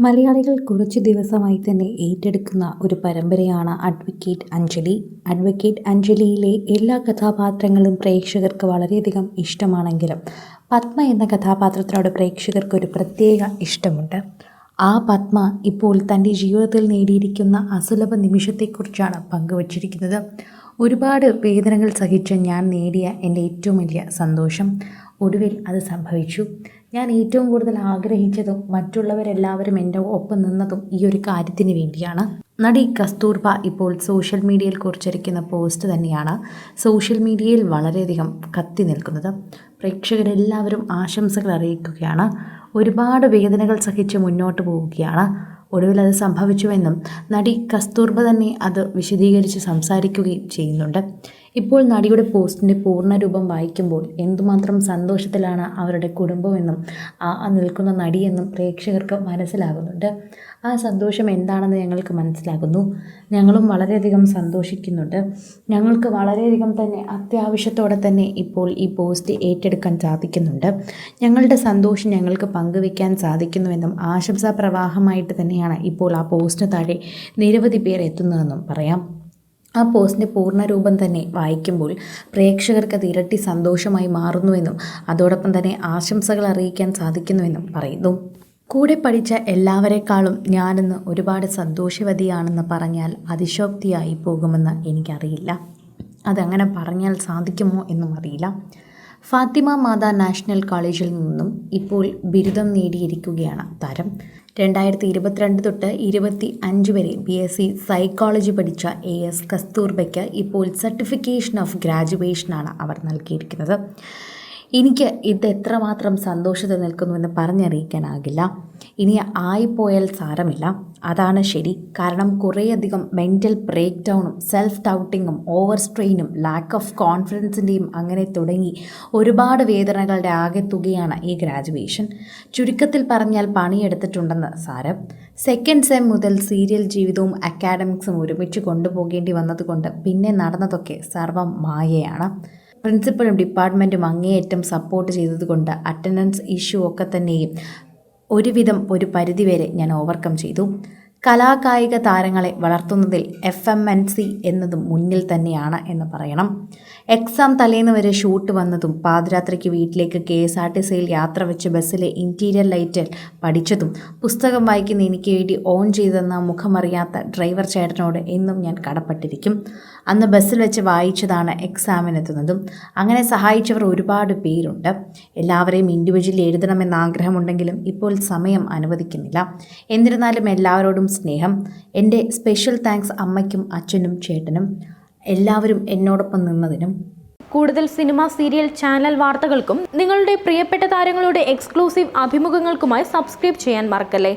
മലയാളികൾ കുറച്ചു ദിവസമായി തന്നെ ഏറ്റെടുക്കുന്ന ഒരു പരമ്പരയാണ് അഡ്വക്കേറ്റ് അഞ്ജലി. അഡ്വക്കേറ്റ് അഞ്ജലിയിലെ എല്ലാ കഥാപാത്രങ്ങളും പ്രേക്ഷകർക്ക് വളരെയധികം ഇഷ്ടമാണെങ്കിലും പത്മ എന്ന കഥാപാത്രത്തിനോട് പ്രേക്ഷകർക്ക് ഒരു പ്രത്യേക ഇഷ്ടമുണ്ട്. ആ പത്മ ഇപ്പോൾ തൻ്റെ ജീവിതത്തിൽ നേടിയിരിക്കുന്ന അസുലഭ നിമിഷത്തെക്കുറിച്ചാണ് പങ്കുവച്ചിരിക്കുന്നത്. ഒരുപാട് വേദനകൾ സഹിച്ച് ഞാൻ നേടിയ എൻ്റെ ഏറ്റവും വലിയ സന്തോഷം ഒടുവിൽ അത് സംഭവിച്ചു. ഞാൻ ഏറ്റവും കൂടുതൽ ആഗ്രഹിച്ചതും മറ്റുള്ളവരെല്ലാവരും എൻ്റെ ഒപ്പം നിന്നതും ഈ ഒരു കാര്യത്തിന് വേണ്ടിയാണ്. നടി കസ്തൂർബ ഇപ്പോൾ സോഷ്യൽ മീഡിയയിൽ കുറിച്ചിരിക്കുന്ന പോസ്റ്റ് തന്നെയാണ് സോഷ്യൽ മീഡിയയിൽ വളരെയധികം കത്തി നിൽക്കുന്നത്. പ്രേക്ഷകരെല്ലാവരും ആശംസകൾ അറിയിക്കുകയാണ്. ഒരുപാട് വേദനകൾ സഹിച്ച് മുന്നോട്ട് പോവുകയാണ്. ഒടുവിൽ അത് സംഭവിച്ചുവെന്നും നടി കസ്തൂർബ തന്നെ അത് വിശദീകരിച്ച് സംസാരിക്കുകയും ചെയ്യുന്നുണ്ട്. ഇപ്പോൾ നടിയുടെ പോസ്റ്റിൻ്റെ പൂർണ്ണരൂപം വായിക്കുമ്പോൾ എന്തുമാത്രം സന്തോഷത്തിലാണ് അവരുടെ കുടുംബമെന്നും നിൽക്കുന്ന നടിയെന്നും പ്രേക്ഷകർക്ക് മനസ്സിലാകുന്നുണ്ട്. ആ സന്തോഷം എന്താണെന്ന് ഞങ്ങൾക്ക് മനസ്സിലാകുന്നു. ഞങ്ങളും വളരെയധികം സന്തോഷിക്കുന്നുണ്ട്. ഞങ്ങൾക്ക് വളരെയധികം തന്നെ അത്യാവശ്യത്തോടെ തന്നെ ഇപ്പോൾ ഈ പോസ്റ്റ് ഏറ്റെടുക്കാൻ സാധിക്കുന്നുണ്ട്. ഞങ്ങളുടെ സന്തോഷം ഞങ്ങൾക്ക് പങ്കുവയ്ക്കാൻ സാധിക്കുന്നുവെന്നും ആശംസാ പ്രവാഹമായിട്ട് തന്നെയാണ് ഇപ്പോൾ ആ പോസ്റ്റിന് താഴെ നിരവധി പേർ എത്തുന്നതെന്നും പറയാം. ആ പോസ്റ്റിൻ്റെ പൂർണ്ണരൂപം തന്നെ വായിക്കുമ്പോൾ പ്രേക്ഷകർക്ക് അത് ഇരട്ടി സന്തോഷമായി മാറുന്നുവെന്നും അതോടൊപ്പം തന്നെ ആശംസകൾ അറിയിക്കാൻ സാധിക്കുന്നുവെന്നും പറയുന്നു. കൂടെ പഠിച്ച എല്ലാവരെക്കാളും ഞാനിന്ന് ഒരുപാട് സന്തോഷവതിയാണെന്ന് പറഞ്ഞാൽ അതിശോക്തിയായി പോകുമെന്ന് എനിക്കറിയില്ല. അതങ്ങനെ പറഞ്ഞാൽ സാധിക്കുമോ എന്നും അറിയില്ല. ഫാത്തിമ മാതാ നാഷണൽ കോളേജിൽ നിന്നും ഇപ്പോൾ ബിരുദം നേടിയിരിക്കുകയാണ് താരം. 2022 തൊട്ട് 2025 വരെ BSc സൈക്കോളജി പഠിച്ച AS കസ്തൂർബയ്ക്ക് ഇപ്പോൾ സർട്ടിഫിക്കേഷൻ ഓഫ് ഗ്രാജുവേഷനാണ് അവർ നൽകിയിരിക്കുന്നത്. എനിക്ക് ഇത് എത്രമാത്രം സന്തോഷത്തിൽ നിൽക്കുന്നുവെന്ന് പറഞ്ഞറിയിക്കാനാകില്ല. ഇനി ആയിപ്പോയാൽ സാരമില്ല, അതാണ് ശരി. കാരണം കുറേയധികം മെൻ്റൽ ബ്രേക്ക് ഡൗണും സെൽഫ് ഡൗട്ടിങ്ങും ഓവർ സ്ട്രെയിനും ലാക്ക് ഓഫ് കോൺഫിഡൻസിൻ്റെയും അങ്ങനെ തുടങ്ങി ഒരുപാട് വേദനകളുടെ ആകെത്തുകയാണ് ഈ ഗ്രാജുവേഷൻ. ചുരുക്കത്തിൽ പറഞ്ഞാൽ പണിയെടുത്തിട്ടുണ്ടെന്ന് സാരം. സെക്കൻഡ് സെം മുതൽ സീരിയൽ ജീവിതവും അക്കാഡമിക്സും ഒരുമിച്ച് കൊണ്ടുപോകേണ്ടി വന്നതുകൊണ്ട് പിന്നെ നടന്നതൊക്കെ സർവ്വം മായയാണ്. പ്രിൻസിപ്പലും ഡിപ്പാർട്ട്മെൻറ്റും അങ്ങേയറ്റം സപ്പോർട്ട് ചെയ്തതുകൊണ്ട് അറ്റൻഡൻസ് ഇഷ്യൂ ഒക്കെ തന്നെയും ഒരുവിധം ഒരു പരിധിവരെ ഞാൻ ഓവർകം ചെയ്തു. കലാകായിക താരങ്ങളെ വളർത്തുന്നതിൽ FMNC എന്നതും മുന്നിൽ തന്നെയാണ് എന്ന് പറയണം. എക്സാം തലേന്ന് വരെ ഷൂട്ട് വന്നതും പാതിരാത്രിക്ക് വീട്ടിലേക്ക് KSRTCയിൽ യാത്ര വെച്ച് ബസ്സിലെ ഇൻറ്റീരിയർ ലൈറ്റിൽ പഠിച്ചതും പുസ്തകം വായിക്കുന്ന എനിക്ക് വേണ്ടി ഓൺ ചെയ്തെന്ന മുഖമറിയാത്ത ഡ്രൈവർ ചേട്ടനോട് എന്നും ഞാൻ കടപ്പെട്ടിരിക്കും. അന്ന് ബസ്സിൽ വെച്ച് വായിച്ചതാണ് എക്സാമിനെത്തുന്നതും. അങ്ങനെ സഹായിച്ചവർ ഒരുപാട് പേരുണ്ട്. എല്ലാവരെയും ഇൻഡിവിജ്വലി എഴുതണമെന്ന ആഗ്രഹമുണ്ടെങ്കിലും ഇപ്പോൾ സമയം അനുവദിക്കുന്നില്ല. എന്നിരുന്നാലും എല്ലാവരോടും സ്നേഹം. എൻ്റെ സ്പെഷ്യൽ താങ്ക്സ് അമ്മയ്ക്കും അച്ഛനും ചേട്ടനും എല്ലാവരും എന്നോടൊപ്പം നിന്നതിനും. കൂടുതൽ സിനിമ, സീരിയൽ, ചാനൽ വാർത്തകൾക്കും നിങ്ങളുടെ പ്രിയപ്പെട്ട താരങ്ങളുടെ എക്സ്ക്ലൂസീവ് അഭിമുഖങ്ങൾക്കുമായി സബ്സ്ക്രൈബ് ചെയ്യാൻ മറക്കല്ലേ.